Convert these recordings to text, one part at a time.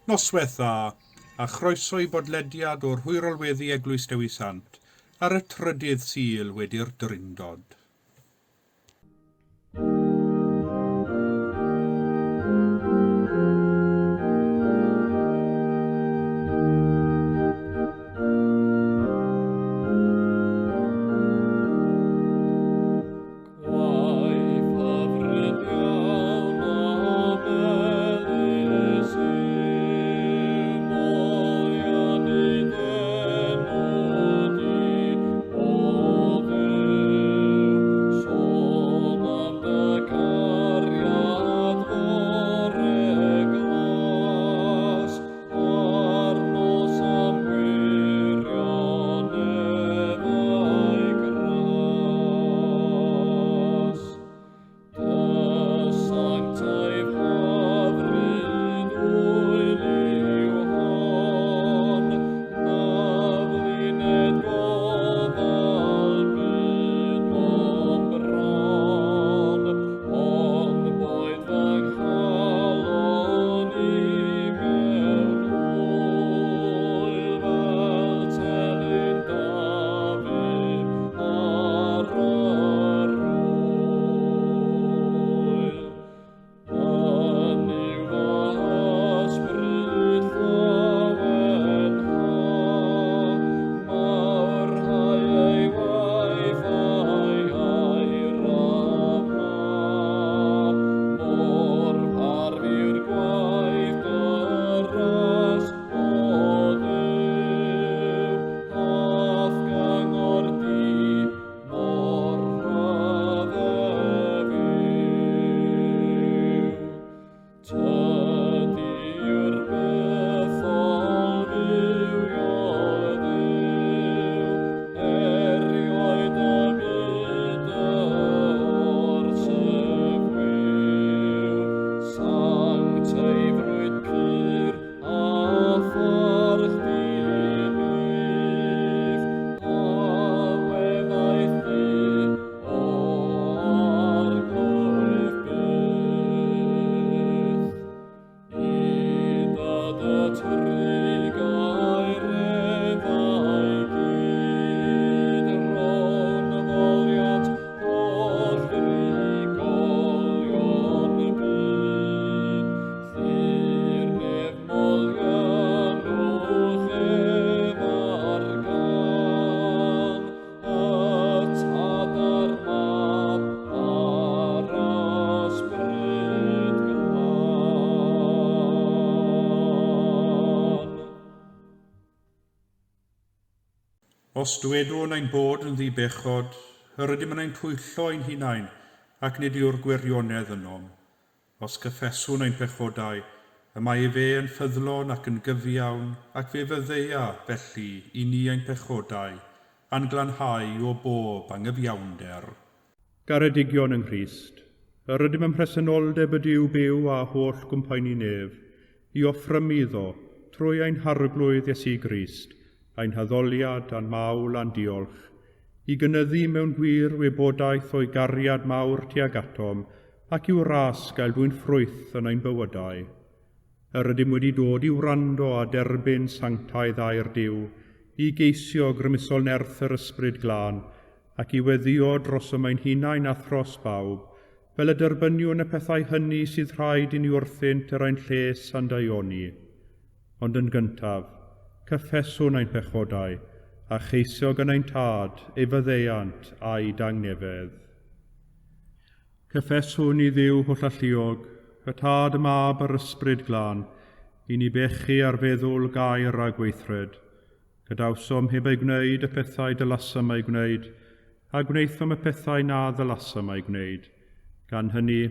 Noswaith dda, a chroeso i bodlediad o'r Hwyrol Weddi Eglwys Dewi Sant ar y trydydd Sul wedi'r Trindod. Os dwedwn ein bod yn ddibechod, ydym yn ein twyllo ein hunain ac nid yw'r gwirionedd ynom. Os cyffeswn ein pechodau, y mae fe yn ffyddlon ac yn gyfiawn ac fe fyddeia felly i ni ein pechodau, a'n glanhau o bob anghyfiawnder. Garedigion yng Nghrist, ydym yn presenoldeb y Duw byw a holl gwmpaini nef, i offrym iddo trwy ein harglwydd Iesu Grist, ein haddoliad a'n mawl a'n diolch, i gynyddu mewn gwir wybodaeth o'i gariad mawr tuag atom ac i'w ras gael dwi'n ffrwyth yn ein bywydau. Ydym wedi dod i wrando a derbyn sanctaidd a'r Duw, i geisio grymusol nerth yr ysbryd glân ac i weddio dros ein hunain a thros bawb, fel y derbyniwn y pethau hynny sydd rhaid i ni wrthynt yr ein lles a'n daioni. Ond yn gyntaf, cyffeswn ein pechodau, a cheisio gan ein tad, ei fyddeiant a'i dangnefedd. Cyffeswn i Dduw holl alluog, y tad y mab yr ysbryd glân, i ni bechu ar feddwl gair a gweithred. Gadawsom heb ei gwneud y pethau dylasam ei gwneud, a gwneithom y pethau na ddylasam ei gwneud. Gan hynny,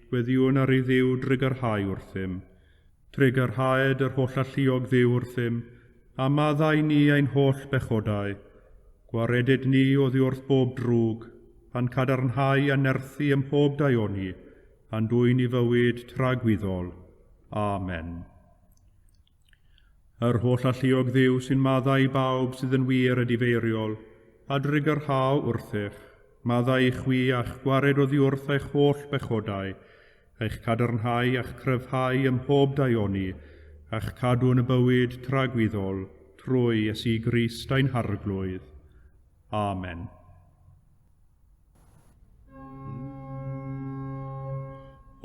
gweddiwn ar ei Dduw drigyrhau wrthym. Trigyrhaed yr holl alluog Dduw wrthym, a maddau ni ein holl bechodau. Gwaredid ni oddi wrth bob drwg, pan cadarnhau a nerthu ym mhob daioni, a'n dwy'n i fywyd tragwyddol. Amen. Yr holl alluog Dduw sy'n maddau bawb sydd yn wir a difeiriol, a drigyrhaw wrthych, maddau i chwi a'ch gwared oddi wrth eich holl bechodau, eich cadarnhau a'ch cryfhau ym mhob daioni, a'ch cadw yn y bywyd tragwyddol trwy Iesu Grist ein harglwydd. Amen.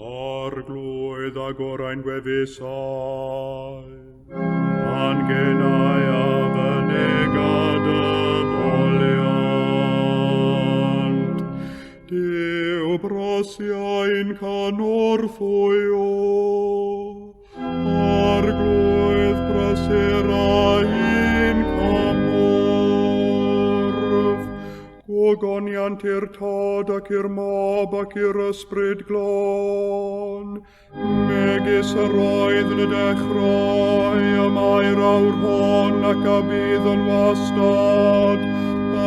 Arglwydd ag orau'n wefusau, an genau a fynegad y foliant. Dyw brosiau'n canorffwyo, arglwydd praserau'n camorf. Gwogoniant i'r tad ac i'r mab ac i'r ysbryd glon. Megis yr oedd yn y dechrau, y mae'r awr hon ac a bydd yn wastad,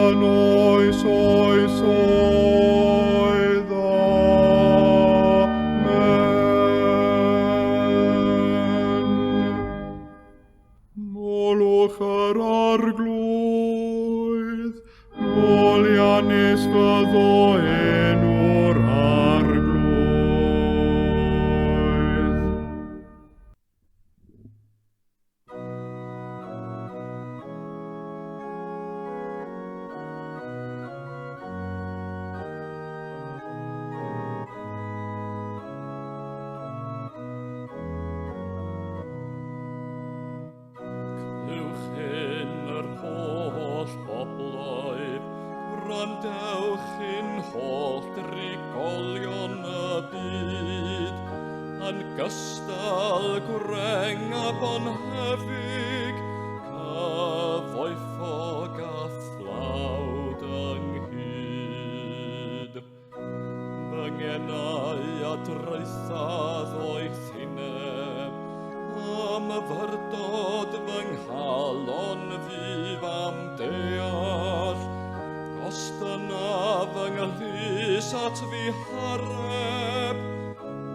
yn oes oes oedd. Amen. Molwch yr arglwydd, Molianis fyddo enw'r arglwydd. Clywch hyn yr holl bobloedd, gwrandewch hyn holl drigolion y byd, yn gystal gwreng a bonhefig, cyfoethog a thlawd ynghyd. Fy ngenau a draethad o'ch hyneb, am y fyrdod fy nghalon fydd am deall, Gostyna fy nghlys at fi hareb,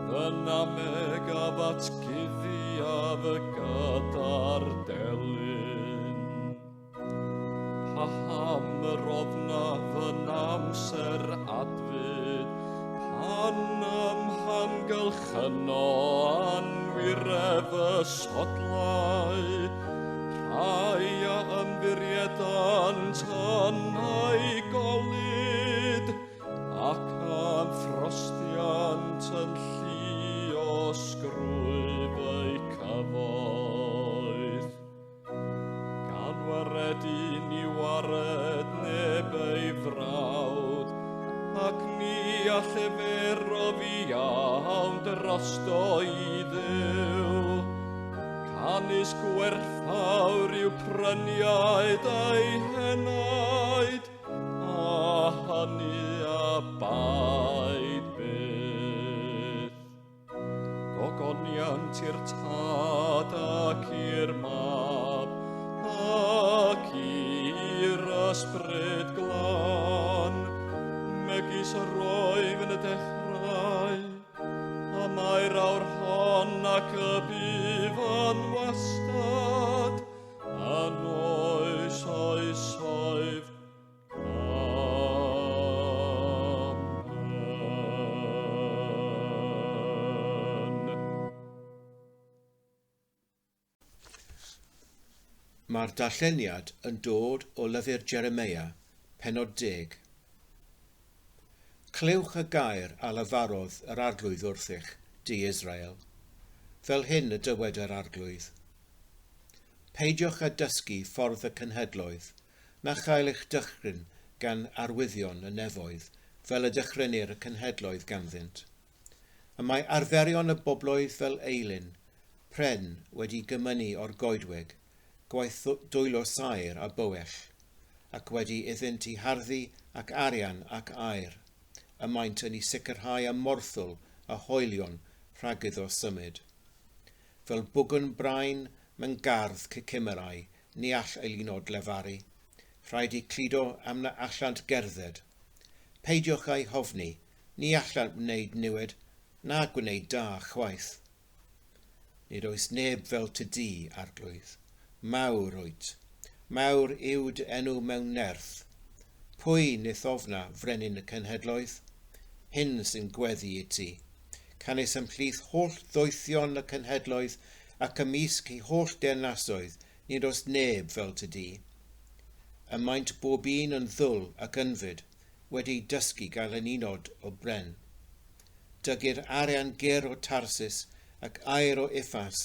fy nameg a fatgyddi a fy gydar delyn. Paham yr ofna fy amser adfyd, pan ymhangylch yno anwiref y sodlau, rhai a ymddiriedant ynnau golyd, ac am frostiant yn llio sgrwyf eu cyfoeth. Gan waredu ni wared neb ei frawd, ac ni a llefero fi iawn drosto i Dduw. Canis gwerthfawr yw pryniaid ei henaid, a hynny a baid byth. Gogoniant i'r tad ac i'r mab, ac i'r ysbryd glân, megis yr oedd yn y dechrau, a mae'r awr hon ac y bydd yn wastad, yn oes oes oedd. Amen. Mae'r darlleniad yn dod o lyfr Jeremia, pennod 10. Clywch y gair a lefarodd yr arglwydd wrthych, di Israel. Fel hyn y dywed yr arglwydd. Peidiwch a dysgu ffordd y cynhedloedd, na chael eich dychryn gan arwyddion y nefoedd, fel y dychrynir y cynhedloedd ganddynt. Y mae arferion y bobloedd fel eilyn, pren wedi gymynu o'r goedwig, gwaith dwylo saer a bywell, ac wedi iddynt i harddu ac arian ac air, y maent yn ei sicrhau am morthwl a hoelion rhagydd o symud. Fel bwgwn brain mewn gardd cycymerau, ni all eilunod lefaru. Rhaid i cludo am na allant gerdded. Peidiwch ei hofni, ni allant wneud niwed, na gwneud da chwaith. Nid oes neb fel ty di, arglwydd. Mawr wyt. Mawr yw'd enw mewn nerth. Pwy nith ofna frenin y cenhedloedd? Hyn sy'n gweddi i ti. Canis ymhlith holl ddoethion y cenhedloedd ac ymysg ei holl dernasoedd nid oes neb fel ty di. Y maent bob un yn ddwl ac ynfyd wedi'i dysgu gael yn unod o bren. Dygir arian ger o Tarsus ac air o Uffas,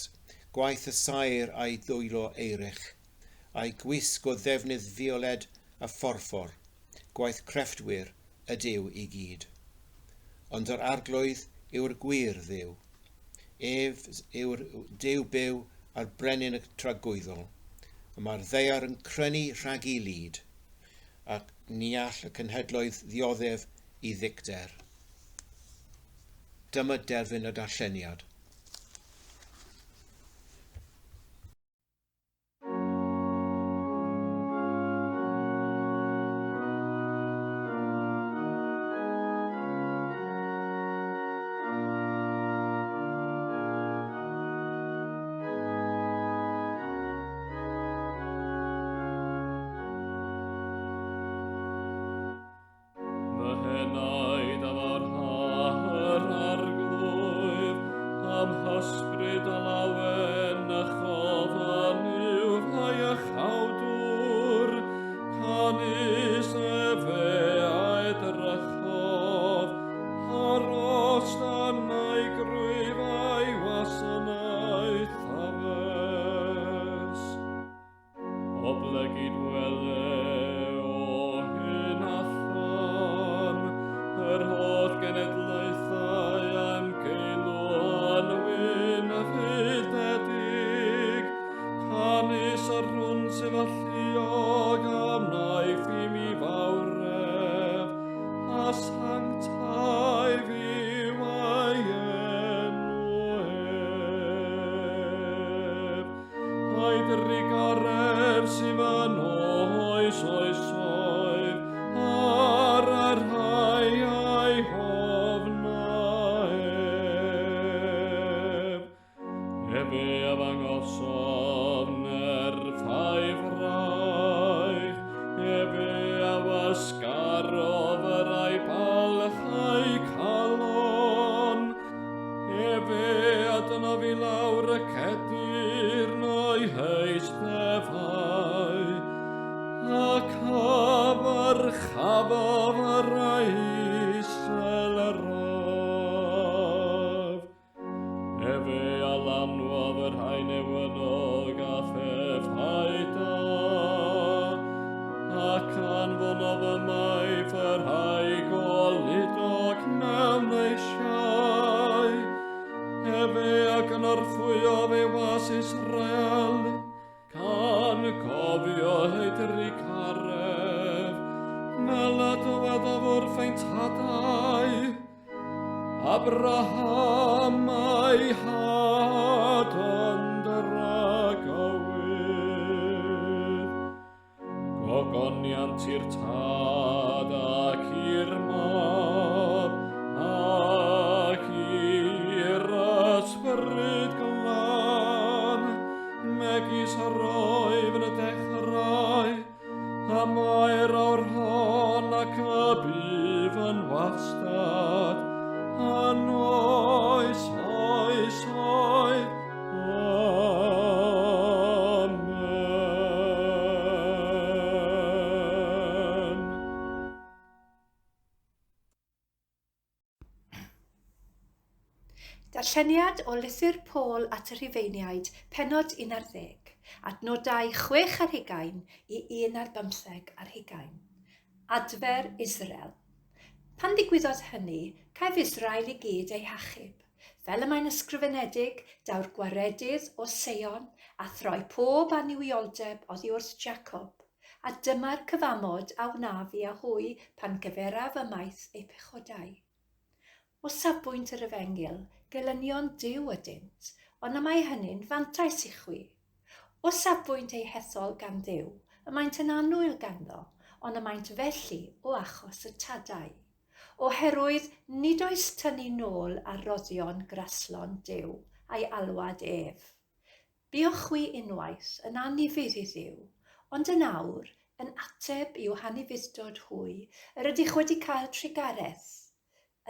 gwaith y sair a'i ddwylo eirich, a'i gwisg o ddefnydd fioled a phorffor, gwaith crefftwyr y Duw i gyd. Ond yr arglwydd yw'r gwir Dduw. Ef yw'r Duw byw ar brenin y tragwyddol. Mae'r ddeiar yn crynu rhag I lyd, ac ni all y cenhedloedd ddioddef I ddicter. Dyma derfyn y darlleniad. Abraham a'i had yn dragowydd, gogoniant i'r tad ac i'r mab, ac i'r ysbryd glan, megis roedd yn y dechrau, a mae'r awr hon ac y bydd yn wastad, yn oes, oes, oes, amen. Darlleniad o Lythyr Paul at y Rhufeiniaid, pennod 11, adnodau 6 ar 20 I 1 ar 15 ar 20. Adfer Israel. Pan ddigwyddodd hynny, caiff Israel I gyd ei hachub. Fel y mae'n ysgrifenedig, daw'r gwaredydd o Seion a throi pob aniwioldeb oddi wrth Jacob. A dyma'r cyfamod a wnaf I a hwy pan gyferaf y maith ei pechodau. O safbwynt yr Efengil, gelynion Duw ydynt, ond y mae hynny'n fantais I chwi. O safbwynt ei hethol gan Dduw, y maent yn annwyl ganddo, ond y maent felly o achos y tadau. Oherwydd nid oes tynnu nôl ar roddion graslon Duw a'i alwad ef. Buwch chwi unwaith yn anifydd I Dduw, ond yn awr, yn ateb i'w hanufuddod hwy, yr ydych wedi cael trigareth.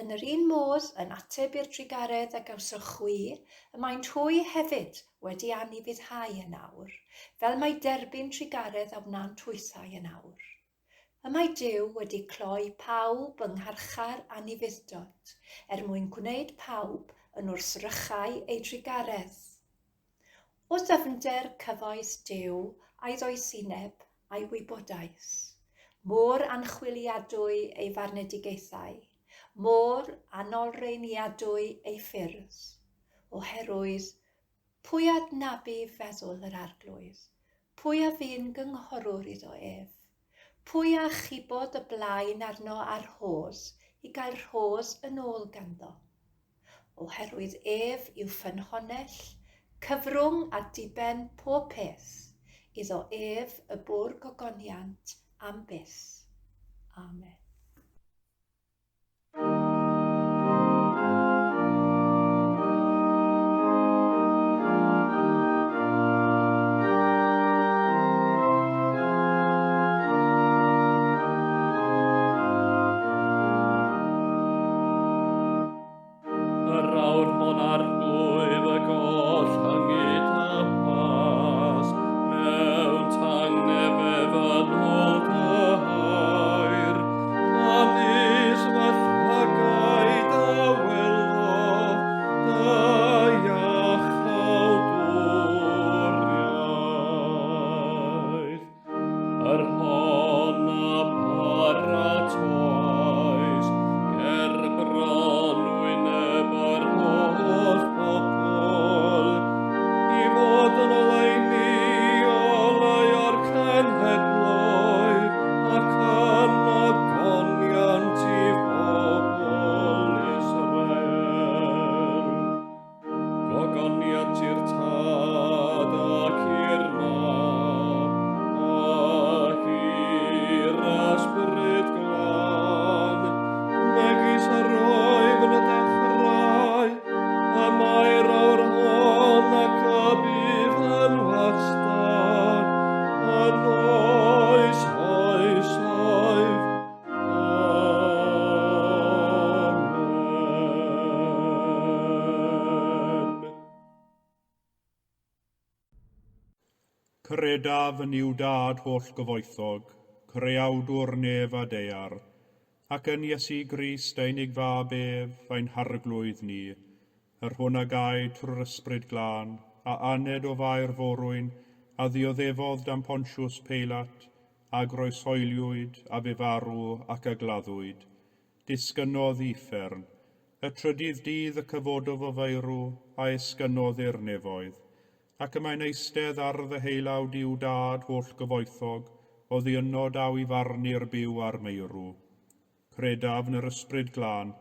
Yn yr un modd yn ateb i'r trigaredd a gawsoch chwi, y mae'n hwy hefyd wedi anifuddhau yn awr, fel mae derbyn trigaredd a wna'n twythau yn awr. Y mae Duw wedi cloi pawb yng ngharchar anifuddod, mwyn gwneud pawb yn wrthrychau ei trigaredd. O ddyfnder cyfoeth Duw a'i ddoesineb a'i wybodaeth, môr anchwiliadwy ei farnedigaethau, môr anolreiniadwy ei ffyrdd, oherwydd pwy adnabu feddwl yr arglwydd, pwy a fi'n gynghorwr iddo ef, pwy a chybod y blaen arno ar hos i gael rhos yn ôl ganddo. Oherwydd ef yw ffynhonnell, cyfrwng a diben pob peth, iddo ef y bwr gogoniant am byth. Amen. Yr awr hon arglwydd y goll hyngyt a pas, mewn tangnefedd yn ôl dy hair, canys fy llygau dy welodd, dy iachawd wriaeth. Yr hon a paratoes, ger bron wyneb yr holl pobl, i fod yn oleuni oleuo'r cenhedloedd, ac yn ogoniant i bobl Israel. Gogoniant i'r tad ac i'r mab, ac i'r ysbryd glân, megis yr oedd yn y dechrau, y mae'r awr hon ac y bydd yn wastad, yn oes oesoedd. Amen. Credaf yn i'w dad holl gyfoethog, creawdwr nef a deiar, ac yn Iesu Grist ein unig fab ef ein harglwydd ni, yr hwn a gai trwy'r ysbryd glân, a aned o fair forwyn, a ddioddefodd dan Pontiws Peilat, a groesoeliwyd, a fe farw ac a gladdwyd. Disgynnodd uffern, y trydydd dydd y cyfododd o feirw, a esgynnodd i'r nefoedd, ac y mae'n eistedd ar ddeheilawd i'w dad holl gyfoethog, o ddiynod aw i farnu'r byw ar meirw. Credaf yn yr ysbryd glân,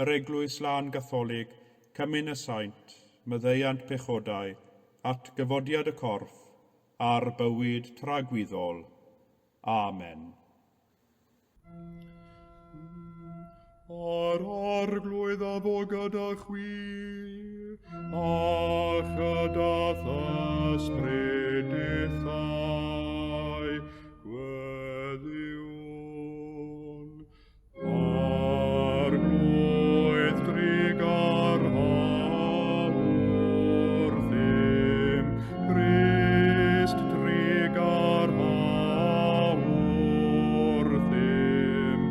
yr eglwys lân gatholig, cymyn y saint, myddeiant pechodau, at gyfodiad y corff, a'r bywyd tragwyddol. Amen. Ar arglwydd a bo gyda chwi, a chydath ysbrydithau gweddiwn. Arglwydd drigar awr ddim, Christ drigar awr ddim,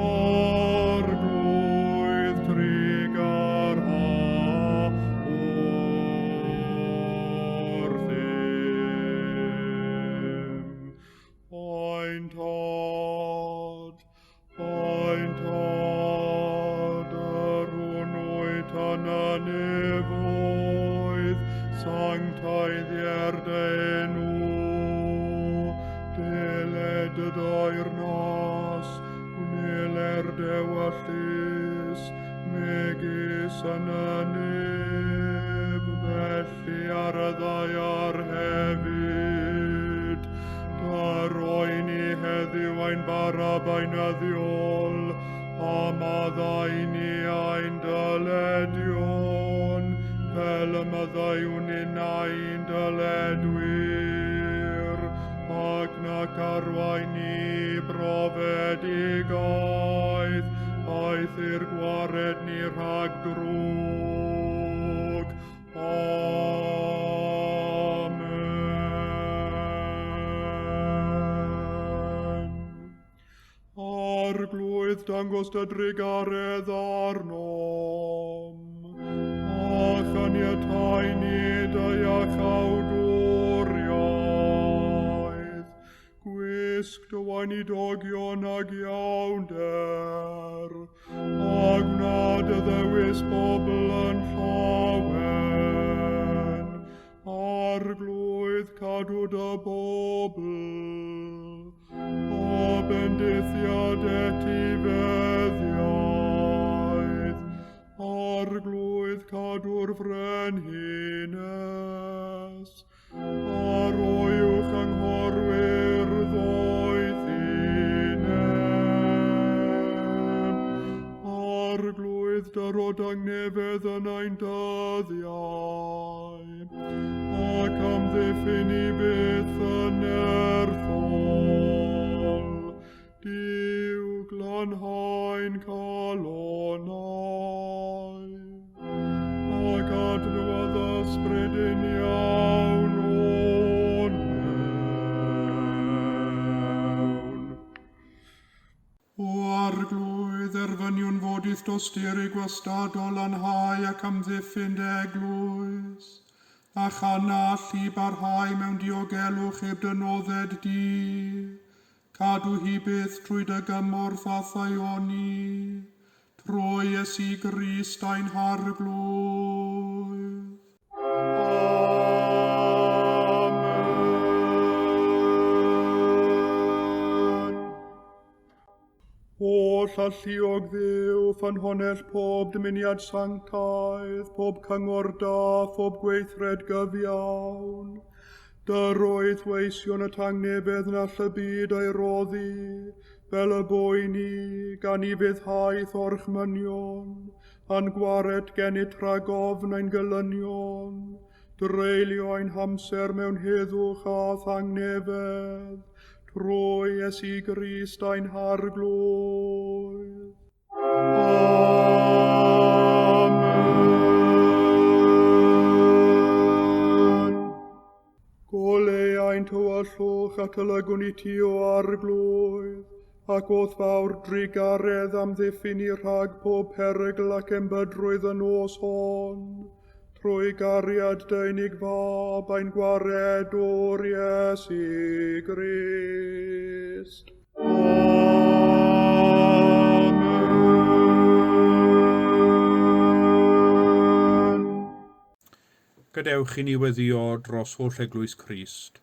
arglwydd drigar awr ddim. Oen tad, yr hwnnwyd yn y nefoedd, sanctaidd i'r enw, deled y dair nas, gwneler dewyllus, megis yn y neb, felly ar y ddaiar hefyd. Daroi ni heddiw ein barab ein addiol, a maddau ni ein dyledion, fel y maddaiwn in ein dyledwyr, ac nac arwain ni brofedigaeth, aeth i'r gware rhag drwg. Amen. Arglwydd dangos dy drigaredd arnom, a chaniatau ni dy iachawdwriaeth, gwisg dy weinidogion ag iawnder, a gnad y ddewis bobl yn llawen, arglwydd cadw dy bobl, o bendithiad etifeddiaeth, arglwydd cadw'r frenhines, ar oiwch anghorwyr ddoethineb, arglwydd dyrod angnefedd yn ein dyddiau, ac amddiffyn i byth yn erthol, Duw glanhau'n calonau, ac adnewad ysbryd yn iawn o'n mewn. O arglwydd erfyniwn fodith dosturi gwastadol anhau ac amddiffyn dy eglwys, a chanall i barhau mewn diogelwch heb dynodded di, cadw hi byth trwy dy gymorth a thaioni, trwy Iesu Grist ein harglwydd. Amen. O llalluog Dduw, ffynhonell pob dymuniad sanctaidd, pob cyngor da, pob gweithred gyfiawn, dyrwydd weision y tangnefedd na all y byd ei roddi, fel y boeni gan i fyddhaeth orchmynion, a'n gwared gennyt rhagofn ein gylynion, dreulio ein hamser mewn heddwch a thangnefedd, trwy Iesu Grist ein harglwydd. Amen. Goleu ein tywyllwch at olygwn i ti o arglwydd, ac o'th fawr drigaredd amddiffyn i rhag pob perygl ac embydrwydd yn os hon, trwy gariad deunig fab ein gwared o'r Iesu Grist. Amen. Gadewch i ni weddio dros holl eglwys Crist,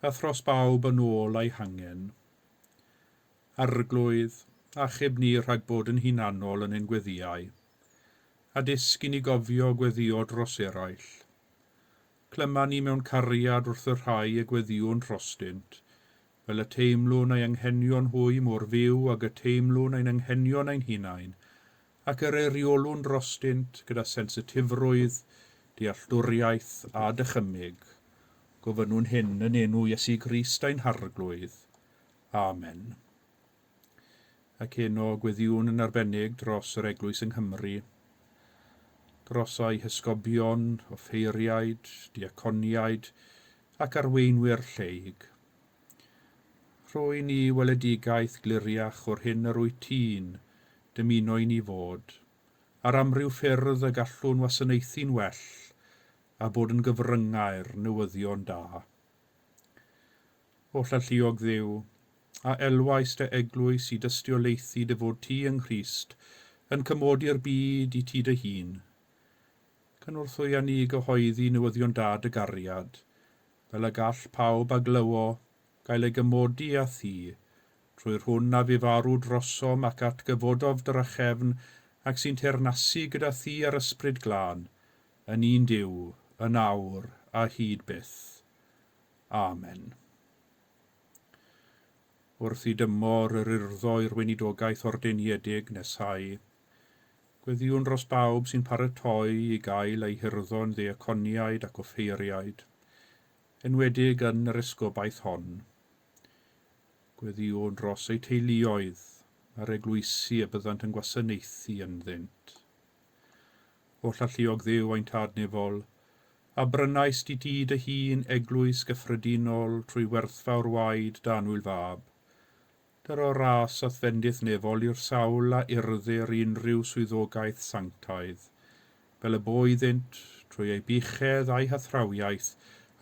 a thros bawb yn ôl a'i hangen. Arglwydd, achub ni rhag bod yn hunanol yn ein gweddiau, a disg i ni gofio gweddio dros eraill. Clyma ni mewn cariad wrth y rhai y gweddiwn drostynt, fel y teimlwn ei anghenion hwy mor fyw ag y teimlwn ein anghenion ein hunain, ac yr eiriolwn drostynt gyda sensitifrwydd, dealltwriaeth a dychymyg. Gofynnwn hyn yn enw Iesu Grist ein harglwydd. Amen. Ac heno gweddiwn yn arbennig dros yr eglwys yng Nghymru, dros ei hysgobion, offeiriaid, diaconiaid ac arweinwyr lleug. Rhoi ni weledigaeth gliriach o'r hyn yr wyt ti'n dymuno i ni fod, ar amryw ffyrdd y gallwn wasanaethu'n well, a bod yn gyfryngau'r newyddion da. O llalluog Dduw, a elwais dy eglwys i dystiolaethu dy fod ti yng Nghrist yn cymodi'r byd i ti dy hun. Cynwrthwy a ni gyhoeddi newyddion da dy gariad, fel y gall pawb a glywo gael ei gymodi a thi, trwy'r hwn a fu farw drosom ac at gyfodof drachefn ac sy'n teyrnasu gyda thi ar ysbryd glân, yn un Duw, yn awr a hyd byth. Amen. Wrth i dymor yr urddo i'r weinidogaeth ordeniedig nesau, gweddiwn dros bawb sy'n paratoi i gael ei hirddon ddeaconiaid ac offeiriaid, enwedig yn yr esgobaeth hon. Gweddiwn dros eu teuluoedd a'r eglwysi y byddant yn gwasanaethu ynddynt. O llalluog ddiw ein tad nefol, a brynais di ti dy hun eglwys gyffredinol trwy werthfawr waed dan wyl fab. Dyr o ras ath fendith nefol i'r sawl a urddir unrhyw swyddogaeth sanctaidd, fel y boeddynt trwy ei buchedd a'i hathrawiaeth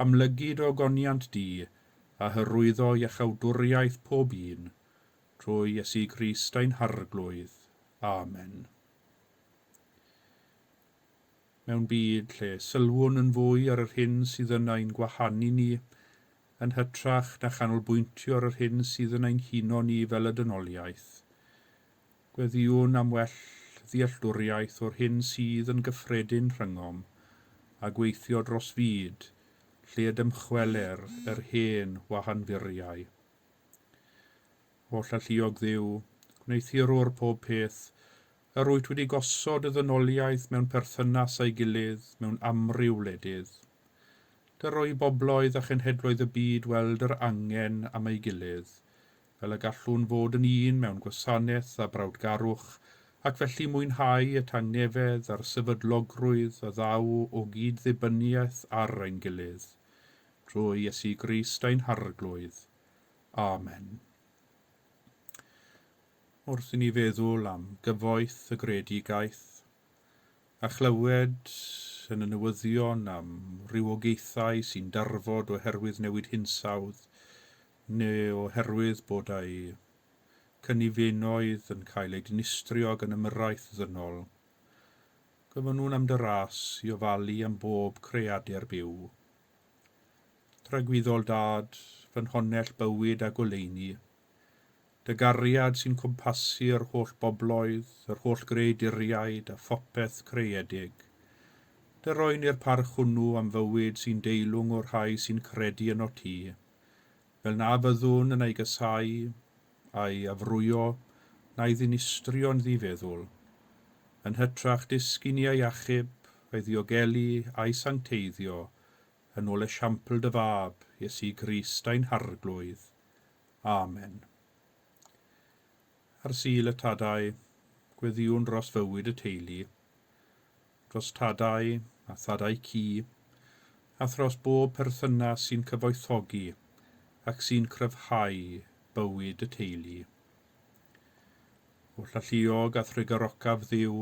amlygyd o goniant di a hyrwyddo iachawdwriaeth pob un, trwy Iesu Grist ein harglwydd. Amen. Mewn byd lle sylwwn yn fwy ar yr hyn sydd yn ein gwahanu ni, yn hytrach na chanolbwyntio ar yr hyn sydd yn ein huno ni fel y dynoliaeth. Gweddiwn am well ddealltwriaeth o'r hyn sydd yn gyffredin rhyngom, a gweithio dros fyd, lle dymchweler yr hen wahanfuriau. O llalluog ddiw, gwneithir o'r pob peth, yr wyt wedi gosod y ddynoliaeth mewn perthynas a'i gilydd mewn amryw wledydd. Dy roi bobloedd a chenhedloedd y byd weld yr angen am ei gilydd, fel y gallwn fod yn un mewn gwasanaeth a brawdgarwch, ac felly mwynhau y tangnefedd a'r sefydlogrwydd a ddaw o gyd-ddibyniaeth ar ein gilydd, drwy Iesu Grist ein harglwydd. Amen. Wrth i ni feddwl am gyfoeth y gredigaeth, a chlywed yn y newyddion am rywogaethau sy'n darfod oherwydd newid hinsawdd, neu oherwydd bod ei cynifenoedd yn cael eu dinistrio gan ymyrraeth ddynol. Gyfon nhw'n am dy ras i ofalu am bob creadur byw. Tragwyddol dad, fy nhonell bywyd a goleuni, dy gariad sy'n cwmpasu'r holl bobloedd, yr holl greaduriaid a phopeth creedig. Dy roen i'r parch hwnnw am fywyd sy'n deilwng o'r rhai sy'n credu yn o ti, fel na fyddwn yn ei gysau, a'i afrwyo, na'i ddinistrio'n ddifeddwl, yn hytrach disgyn i ei achub, ei ddiogelu a'i sancteiddio, yn ôl esiampl dy fab, Iesu Grist ein harglwydd. Amen. Ar sul y tadau, gweddiwn dros fywyd y teulu, dros tadau a thadau ci, a thros bob perthynas sy'n cyfoethogi ac sy'n cryfhau bywyd y teulu. O llalluog a thrygarocaf ddiw,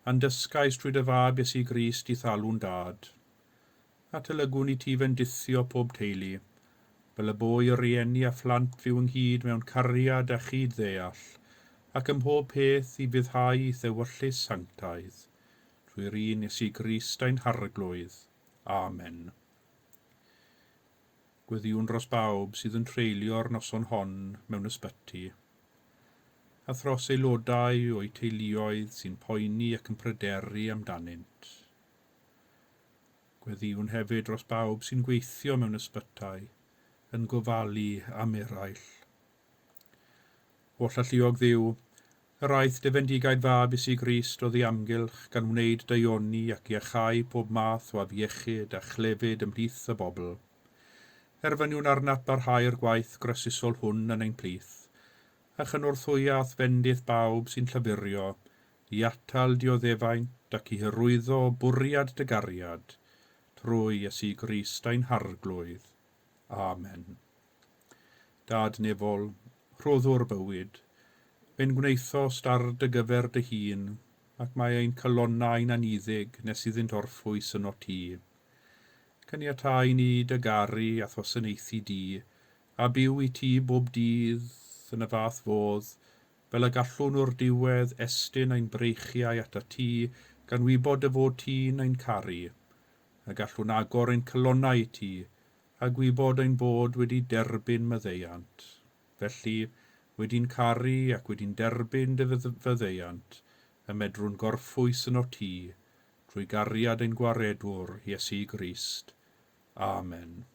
a'n dysgais trwy dy fab Iesu Grist i thalwn dad, a tylygwn i ti fendithio pob teulu, fel y boi o rieni a phlant fyw ynghyd mewn cariad a chyd ddeall, ac ym mhob peth i byddhau i ddewyllus sanctaidd, trwy'r un Iesu Grist ein harglwydd. Amen. Gweddiwn dros bawb sydd yn treulio'r noson hon mewn ysbyty, a thros aelodau o'i teuluoedd sy'n poeni ac yn pryderu amdanynt. Gweddiwn hefyd dros bawb sy'n gweithio mewn ysbytau, yn gofalu am eraill. O llalluog ddiw, yr aeth defendigaid fab Iesu Grist o ddiamgylch gan wneud daioni ac iachau pob math o afiechyd a chlefyd ymhlith y bobl. Erfyniwn arnat barhau'r gwaith grysusol hwn yn ein plith, a chynwrthwyath fendith bawb sy'n llyfurio, i atal dioddefaint ac i hyrwyddo bwriad dy gariad, trwy Iesu Grist ein harglwydd. Amen. Dad nefol, rhoddwr bywyd, fe'n gwneitho star dy gyfer dy hun, ac mae ein colonnau'n aniddig nes iddynt orffwys yn o ti. Caniatau ni dy garu a thwasanaethu di, a byw i ti bob dydd yn y fath fodd, fel y gallwn o'r diwedd estyn ein breichiau at y ti, gan wybod y fod ti'n ein caru, a gallwn agor ein colonnau ti, a gwybod ein bod wedi derbyn maddeiant. Felly, wedi'n caru ac wedi'n derbyn dy fyddeiant, y medrwn gorffwys yn o ti, drwy gariad ein gwaredwr Iesu Grist. Amen.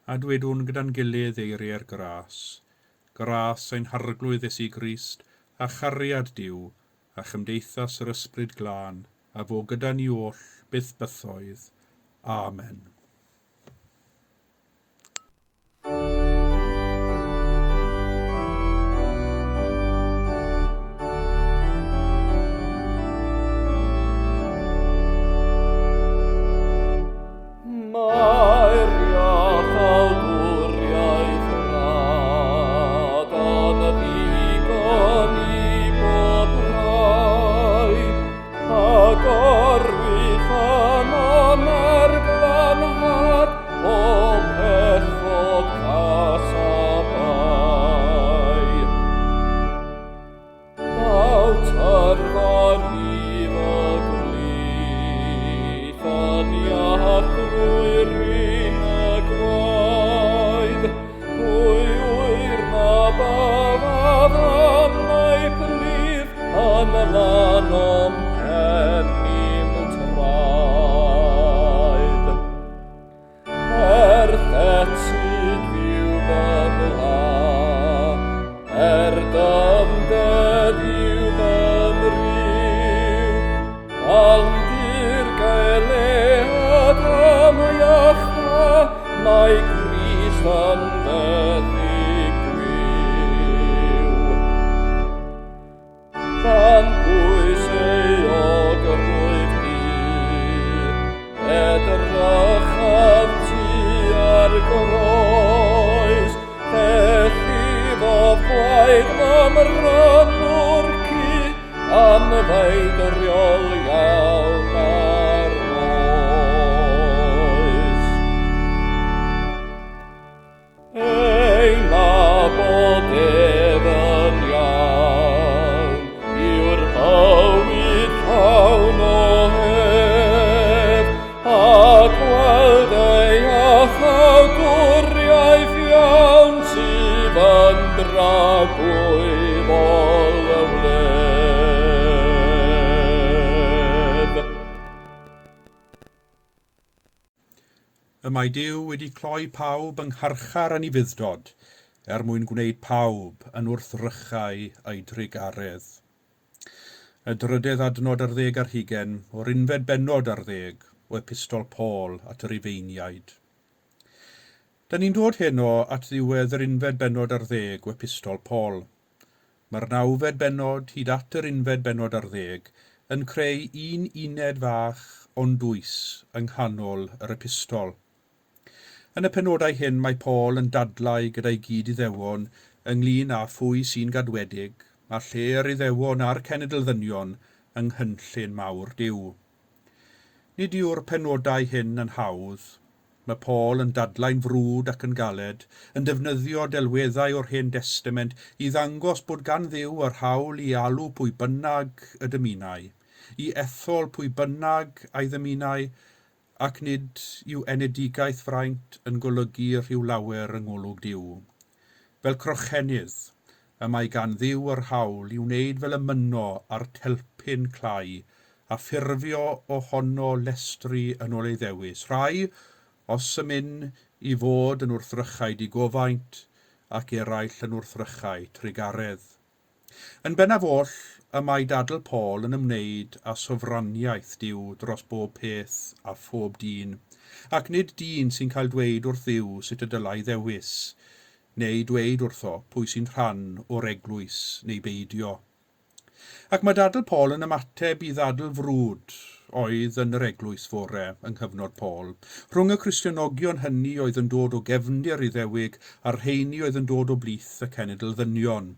A dwedwn gyda'n gilydd eiriau'r gras ein harglwydd Iesu Grist, a chariad Duw, a chymdeithas yr ysbryd glân, a fo gyda ni oll byth bythoedd. Amen. stanfeddig gwyw. Dan bwysau o gyrwyf di, edrychaf ti ar groes, ethif o flaen am rannwr ci, am feidriol iawn ar oes. Ein nabod efo'n iawn, yw'r bywyd llawn o hef, a gweld ei achawdwriaeth iawn sydd yn dragwydd o lyfledd. Y mae Duw wedi cloi pawb yng ngharchar yn ei fuddod, mwyn gwneud pawb yn wrthrychau ei drigaredd. Y drydydd adnod ar 10 o'r unfed bennod ar 10 o epistol Paul at yr Ifeiniaid. Da ni'n dod heno at ddiwedd yr unfed bennod ar 10 o epistol Paul. Mae'r 9fed bennod hyd at yr unfed bennod ar 10 yn creu un uned fach ond dwys yng nghanol yr epistol. Yn y penodau hyn mae Paul yn dadlau gyda'i gyd Iddewon ynglŷn â phwy sy'n gadwedig, a lle yr Iddewon a'r cenedl ddynion yng nghynllun mawr Duw. Nid yw'r penodau hyn yn hawdd. Mae Paul yn dadlau'n frwd ac yn galed, yn defnyddio delweddau o'r Hen Testament i ddangos bod gan Dduw yr hawl i alw pwy bynnag y dymunau, i ethol pwy bynnag a'i ddymunau, ac nid yw enedigaeth fraint yn golygu rhyw lawer yng ngolwg Duw. Fel crochennydd, y mae gan Dduw yr hawl i wneud fel y myno ar telpyn clai, a ffurfio ohono lestri yn ôl ei ddewis. Rhai, os ymyn i fod yn wrthrychau digofaint, ac eraill yn wrthrychau trigaredd. Yn bennaf oll, y mae dadl Paul yn ymwneud â sofraniaeth Duw dros bob peth a phob dyn, ac nid dyn sy'n cael dweud wrth Dduw sut y dylai ddewis, neu dweud wrtho pwy sy'n rhan o'r eglwys neu beidio. Ac mae dadl Paul yn ymateb i ddadl frwd oedd yn yr eglwys fore yng nghyfnod Paul. Rhwng y Cristionogion hynny oedd yn dod o gefndir Iddewig a'r rheini oedd yn dod o blith y cenedl ddynion.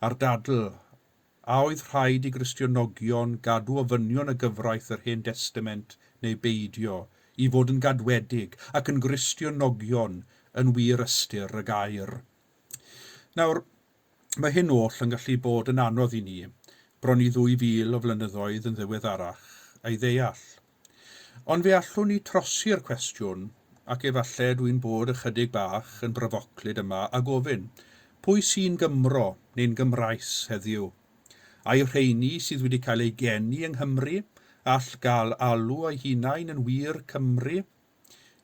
A'r dadl, a oedd rhaid i Gristionogion gadw ofynion y gyfraith yr Hen Testament neu beidio, i fod yn gadwedig ac yn Gristionogion yn wir ystyr y gair. Nawr, mae hyn oll yn gallu bod yn anodd i ni, bron i 2000 o flynyddoedd yn ddiweddarach, ei ddeall. Ond fe allwn ni trosi'r cwestiwn, ac efallai dwi'n bod ychydig bach yn bryfoclyd yma a gofyn, pwy sy'n Gymro neu'n Gymraes heddiw? Ai rheini sydd wedi cael ei geni yng Nghymru, all gael alw eu hunain yn wir Cymru?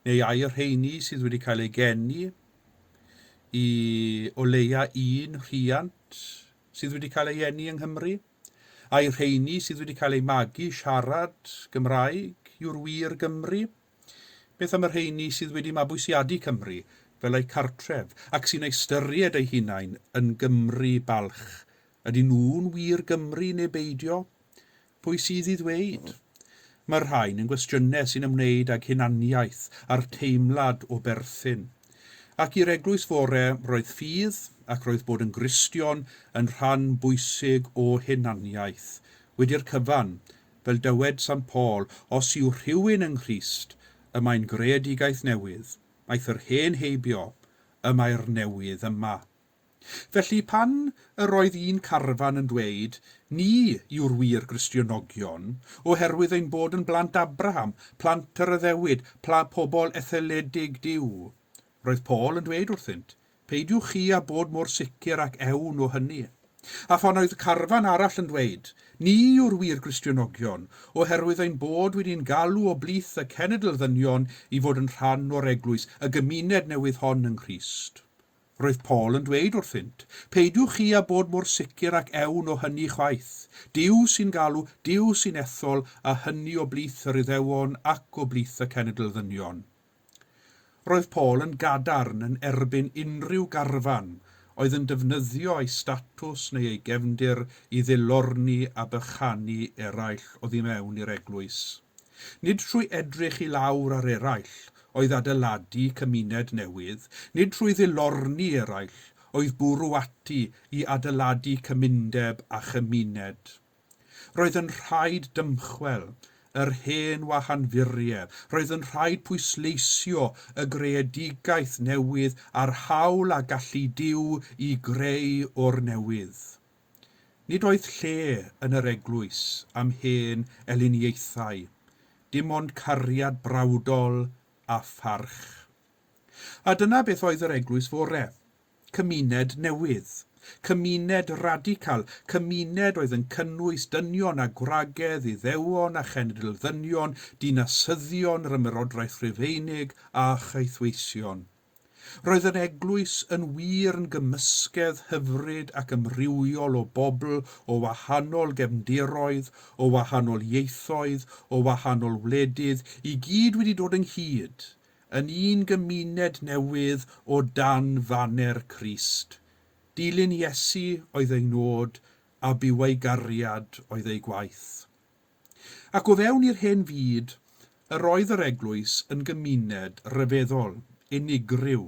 Neu ai rheini sydd wedi cael ei geni i o leia un rhiant sydd wedi cael ei eni yng Nghymru? Ai rheini sydd wedi cael ei magu siarad Gymraeg yw'r wir Gymru? Beth am y rheini sydd wedi mabwysiadu Cymru fel eu cartref ac sy'n ystyried eu hunain yn Gymru balch? Ydy nhw'n wir Gymru neu beidio? Pwy sydd i ddweud? Mae'r rhain yn gwestiynau sy'n ymwneud ag hunaniaeth a'r teimlad o berthyn. Ac i'r eglwys fore roedd ffydd ac roedd bod yn Gristion yn rhan bwysig o hunaniaeth. Wedi'r cyfan, fel dywed Sant Paul, os yw rhywun yng Nghrist, y mae'n greadigaeth newydd, aeth yr hen heibio, y mae'r newydd yma. Felly pan yr oedd un carfan yn dweud, ni yw'r wir Gristionogion, oherwydd ein bod yn blant Abraham, plant yr Iddewyd, pobl etheledig Duw. Roedd Paul yn dweud wrthynt, peidiwch chi a bod mor sicr ac ewn o hynny. A phan oedd carfan arall yn dweud, ni yw'r wir Gristionogion, oherwydd ein bod wedi'n galw o blith y cenedl ddynion i fod yn rhan o'r eglwys, y gymuned newydd hon yng Nghrist. Roedd Paul yn dweud wrthynt, peidiwch chi a bod mor sicr ac ewn o hynny chwaith. Duw sy'n galw, Duw sy'n ethol, a hynny o blith yr Iddewon ac o blith y cenedl ddynion. Roedd Paul yn gadarn yn erbyn unrhyw garfan oedd yn defnyddio ei statws neu ei gefndir i ddilorni a bychanu eraill oddi mewn i'r eglwys. Nid trwy edrych i lawr ar eraill oedd adeiladu cymuned newydd, nid trwy ddilorni eraill oedd bwrw ati i adeiladu cymundeb a chymuned. Roedd yn rhaid dymchwel yr hen wahanfuriau, roedd yn rhaid pwysleisio y greadigaeth newydd a'r hawl a gallu Duw i greu o'r newydd. Nid oedd lle yn yr eglwys am hen eliniaethau, dim ond cariad brawdol a pharch. A dyna beth oedd yr eglwys fore, cymuned newydd, cymuned radical, cymuned oedd yn cynnwys dynion a gwragedd, Iddewon a chenedl-ddynion, dinasyddion, rymerodraeth Rhufeinig a chaethweision. Roedd yr eglwys yn wir yn gymysgedd hyfryd ac ymrywiol o bobl o wahanol gefndiroedd, o wahanol ieithoedd, o wahanol wledydd, i gyd wedi dod ynghyd yn un gymuned newydd o dan faner Crist. Dilyn Iesu oedd ei nod a byw ei gariad oedd ei gwaith. Ac o fewn i'r hen fyd, yr oedd yr eglwys yn gymuned ryfeddol, unigryw,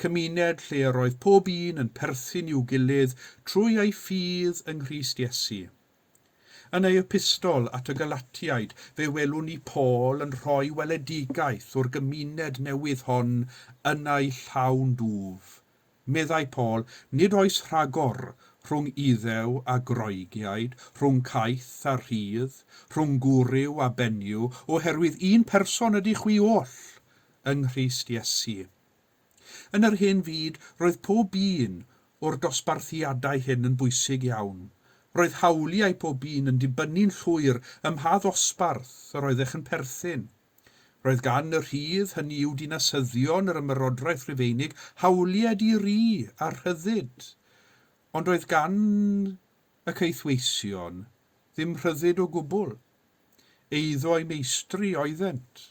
cymuned lle yr oedd pob un yn perthyn i'w gilydd trwy ei ffydd yng Nghrist Iesu. Yn ei epistol at y Galatiaid, fe welwn ni Paul yn rhoi weledigaeth o'r gymuned newydd hon yn ei llawn dwf. Meddai Paul, nid oes rhagor rhwng Iddew a Groegiaid, rhwng caeth a rhydd, rhwng gwryw a benyw, oherwydd un person ydy chwi oll yng Nghrist Iesu. Yn yr hen fyd, roedd pob un o'r dosbarthiadau hyn yn bwysig iawn. Roedd hawliau pob un yn dibynnu'n llwyr ym mha ddosbarth yr oeddech yn perthyn. Roedd gan y rhydd, hynny yw dinasyddion yr ymerodraeth Rhufeinig, hawliau di-ri a rhyddid. Ond roedd gan y caethweision ddim rhyddid o gwbl. Eiddo ei meistri oeddent.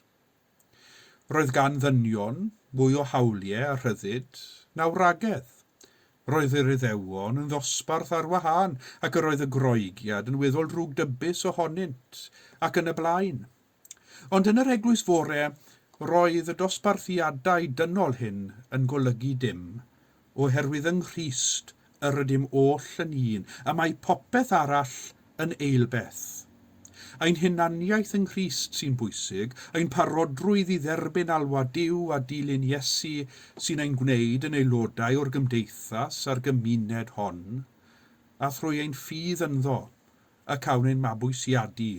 Roedd gan ddynion mwy o hawliau a rhyddid na wragedd. Roedd yr Iddewon yn ddosbarth ar wahân, ac yr oedd y Groegiad yn weddol drwg dybus ohonynt, ac yn y blaen. Ond yn yr eglwys fore, roedd y dosbarthiadau dynol hyn yn golygu dim, oherwydd yng Nghrist yr ydym oll yn un, a mae popeth arall yn eilbeth. Ein hunaniaeth yng Nghrist sy'n bwysig, ein parodrwydd i dderbyn alwad Duw a dilyn Iesu sy'n ein gwneud yn aelodau o'r gymdeithas a'r gymuned hon, a thrwy ein ffydd ynddo, y cawn ein mabwysiadu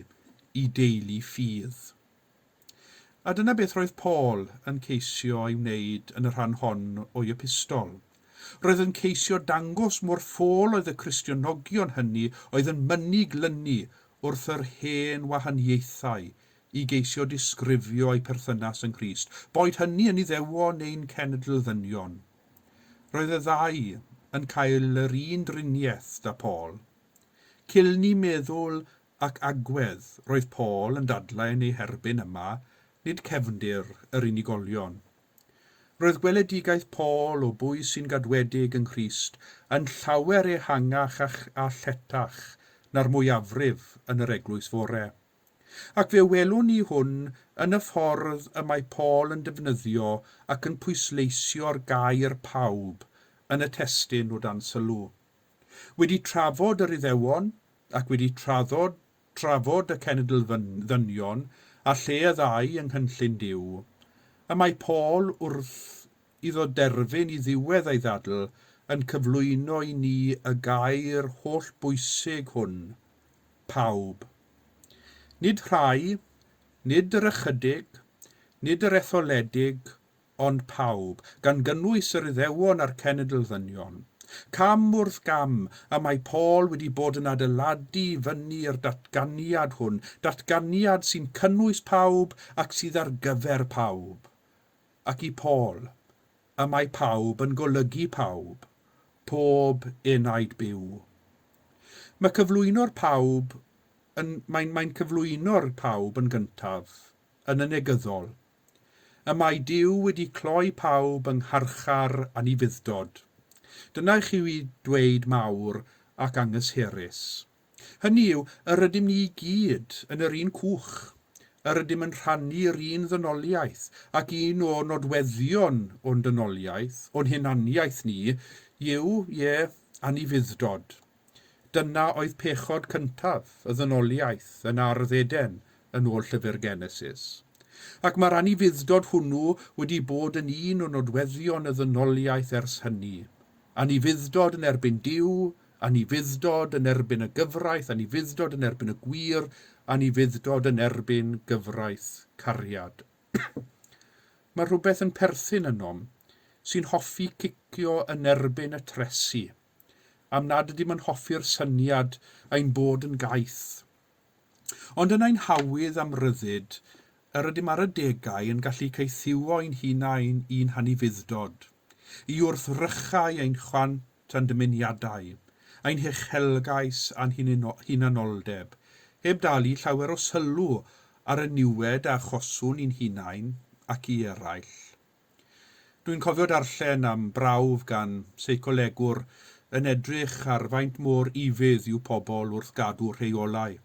i deulu ffydd. A dyna beth roedd Paul yn ceisio ei wneud yn y rhan hon o'i epistol. Roedd yn ceisio dangos mor ffôl oedd y Cristionogion hynny oedd yn mynnu glynu wrth yr hen wahaniaethau i geisio disgrifio ei perthynas yn Crist, boed hynny yn Iddewon neu'n cenedl-ddynion. Roedd y ddau yn cael yr un driniaeth da Paul. Cilni meddwl ac agwedd roedd Paul yn dadlau yn ei herbyn yma, nid cefndir yr unigolion. Roedd gweledigaeth Paul o bwy sy'n gadwedig yn Crist yn llawer ehangach a lletach na'r mwyafrif yn yr eglwys fore. Ac fe welwn ni hwn yn y ffordd y mae Paul yn defnyddio ac yn pwysleisio'r gair pawb yn y testun o dan sylw. Wedi trafod yr Iddewon ac wedi trafod y cenedl-ddynion a lle y ddau yng Nghynllun Duw, a mae Paul wrth iddo derfyn i ddiwedd ei ddadl yn cyflwyno i ni y gair holl bwysig hwn, pawb. Nid rhai, nid yr ychydig, nid yr etholedig, ond pawb, gan gynnwys yr Iddewon a'r cenedl-ddynion. Cam wrth gam, a mae Paul wedi bod yn adeiladu fyny i'r datganiad hwn, datganiad sy'n cynnwys pawb ac sydd ar gyfer pawb. Ac i Paul, a mae pawb yn golygu pawb, pob enaid byw. Mae'n cyflwyno'r pawb yn gyntaf yn y negyddol. Y mae Duw wedi cloi pawb yng ngharchar anifuddod. Dyna chi yw i dweud mawr ac angysherus. Hynny yw, yr ydym ni i gyd yn yr un cwch. Yr ydym yn rhannu'r un ddynoliaeth, ac un o nodweddion o'n dynoliaeth, o'n hunaniaeth ni, yw, anifuddod. Dyna oedd pechod cyntaf y ddynoliaeth yn Ardd Eden yn ôl llyfr Genesis. Ac mae'r anifuddod hwnnw wedi bod yn un o nodweddion y ddynoliaeth ers hynny. Anifuddod yn erbyn Duw, anifuddod yn erbyn y gyfraith, anifuddod yn erbyn y gwir, anifuddod yn erbyn gyfraith cariad. Mae rhywbeth yn perthyn ynom sy'n hoffi cicio yn erbyn y tresu, am nad ydym yn hoffi'r syniad ein bod yn gaeth. Ond yna'n hawydd am ryddid, yr ydym ar y degau yn gallu ceithiwo ein hunain i'n hanifuddod, i wrthrychau ein chwant a'n dymuniadau, ein hechelgais a'n hunanoldeb, heb dalu llawer o sylw ar y niwed a choswn i'n hunain ac i eraill. Dwi'n cofio darllen am brawf gan seicolegwr yn edrych ar faint mor ifydd yw pobl wrth gadw rheolau.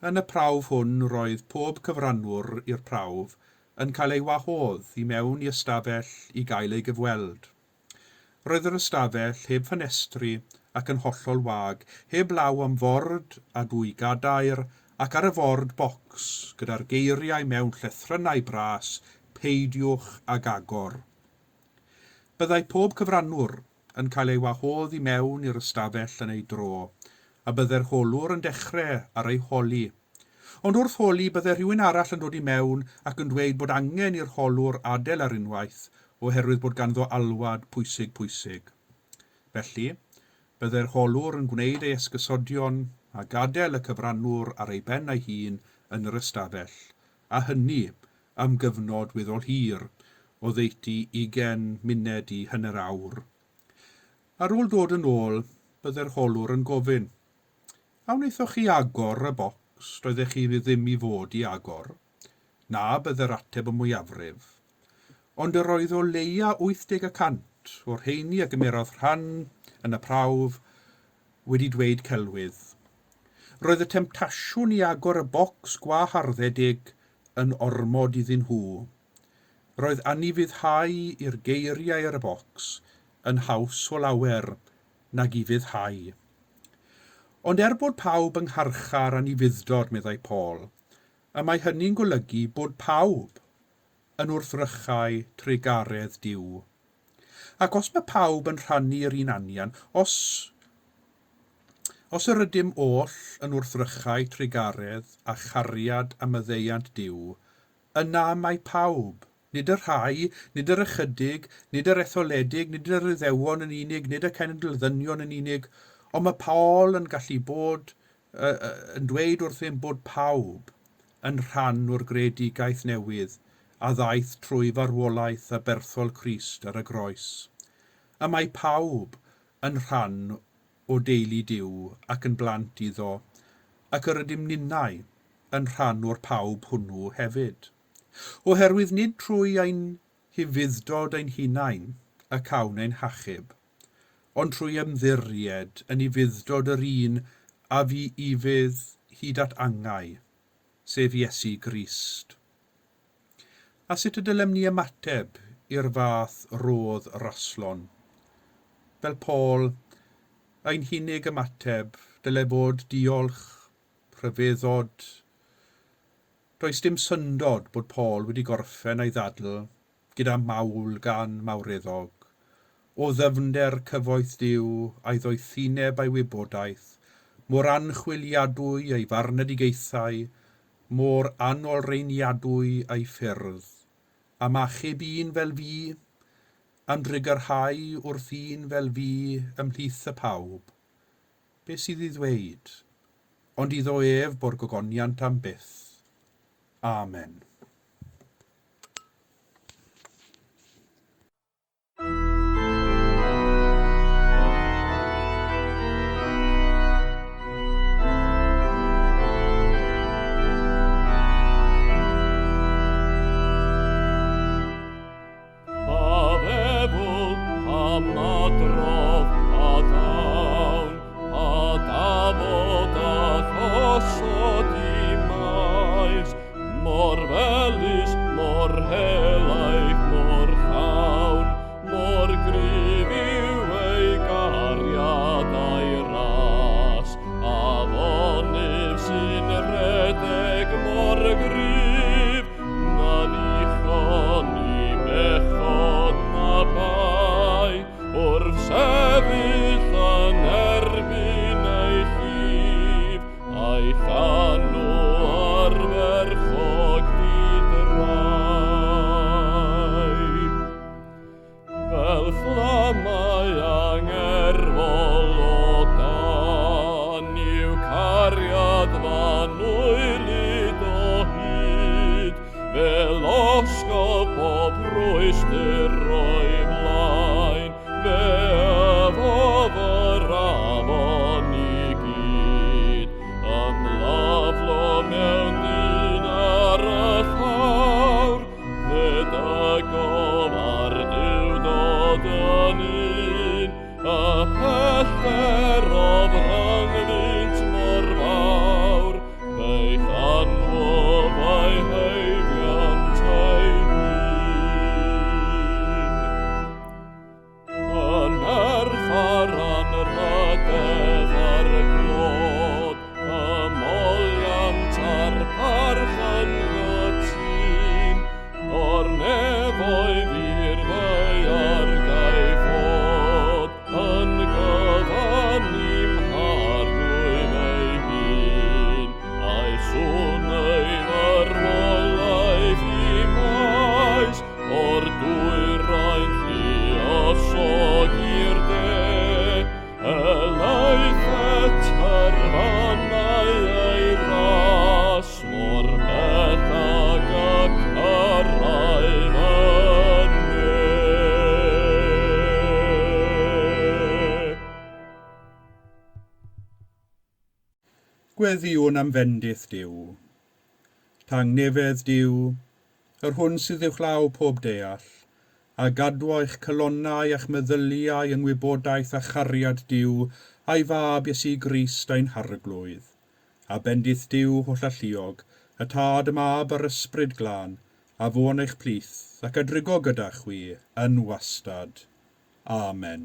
Yn y prawf hwn roedd pob cyfrannwr i'r prawf yn cael ei wahodd i mewn i ystafell i gael ei gyfweld. Roedd yr ystafell heb ffenestri ac yn hollol wag, heb law am ford a dwy gadair ac ar y ford bocs gyda'r geiriau mewn llethrynau bras, peidiwch ag agor. Byddai pob cyfrannwr yn cael ei wahodd i mewn i'r ystafell yn ei dro, a byddai'r holwr yn dechrau ar ei holi. Ond wrth holi byddai rhywun arall yn dod i mewn ac yn dweud bod angen i'r holwr adael ar unwaith oherwydd bod ganddo alwad pwysig. Felly, byddai'r holwr yn gwneud ei esgysodion a gadael y cyfrannwr ar ei ben ei hun yn yr ystafell, a hynny am gyfnod weddol hir o ddeiti 20 munud i hanner awr. Ar ôl dod yn ôl, byddai'r holwr yn gofyn, a wnaethoch chi agor y bocs, doeddech chi ddim i fod i agor? Na, byddai'r ateb y mwyafrif. Ond yr oedd o leia 80% o'r rheini a gymerodd rhan yn y prawf wedi dweud celwydd. Roedd y temtasiwn i agor y bocs gwaharddedig yn ormod iddyn nhw. Roedd anifuddhau i'r geiriau ar y bocs yn haws o lawer nag i fuddhau. Ond bod pawb yng ngharchar anifuddod, meddai Paul, a mae hynny'n golygu bod pawb yn wrthrychau treigaredd Duw. Ac os mae pawb yn rhannu'r un anian, os yr ydym oll yn wrthrychau treigaredd a chariad a maddeuant Duw, yna mae pawb, nid y rhai, nid yr ychydig, nid yr etholedig, nid yr iddewon yn unig, nid y cenedlddynion yn unig, ond mae Paul yn gallu bod, yn dweud wrthym bod pawb yn rhan o'r greadigaeth newydd a ddaeth trwy farwolaeth a berthol Crist ar y groes. A mae pawb yn rhan o deulu Duw ac yn blant iddo, ac yr ydym ninnau yn rhan o'r pawb hwnnw hefyd. Oherwydd nid trwy ein hifuddod ein hunain y cawn ein hachub, ond trwy ymddiried yn ifuddod yr un a fi ifydd hyd at angau, sef Iesu Grist. A sut y dylem ni ymateb i'r fath rodd raslon? Fel Paul, ein hunig ymateb dyle bod diolch, rhyfeddod. Does dim syndod bod Paul wedi gorffen ei ddadl gyda mawl gan mawreddog. O ddyfnder cyfoeth Duw a'i ddoethineb a'i wybodaeth, mor anchwiliadwy ei farnedigaethau, mor anolreiniadwy ei ffyrdd, am achub un fel fi, am drigyrhau wrth un fel fi ymhlith y pawb. Be sydd i ddweud, ond iddo ef bo'r gogoniant am byth. Amen. fel fflamau angerfol o dan i'w cariad fan wylid o hyd, fel osgob bob rwystyr o'i flaen, fe yfo'r afon i gyd, ymlaflo mewn dyn ar y llawr, fe dygof ar diwdod yn un, a pellter o franghynt mor fawr, fe'i chanwof a'i heifiant ei hun. Yn nerfar anrhydedd ar y glod, ymoliant ar parch yn gytun, o'r nefoedd i'r ddeiar gai fod, yn gyfannim harglwydd ei hun, a'i swnau farwolaeth i maes, o'r dwyrain lluosog i'r de, helaeth eter fannau ei ras, mor bellach ac arraif yne. Gweddiwn am fendith Duw. Tangnefedd Duw, yr hwn sydd uwchlaw pob deall, a gadwa eich colonnau a'ch meddyliau yng ngwybodaeth a chariad Duw a'i fab Iesu Grist ein harglwydd. A bendith Duw holl alluog, y tad y mab a'r ysbryd glân, a fôn eich plith ac a drygo gyda chwi yn wastad. Amen.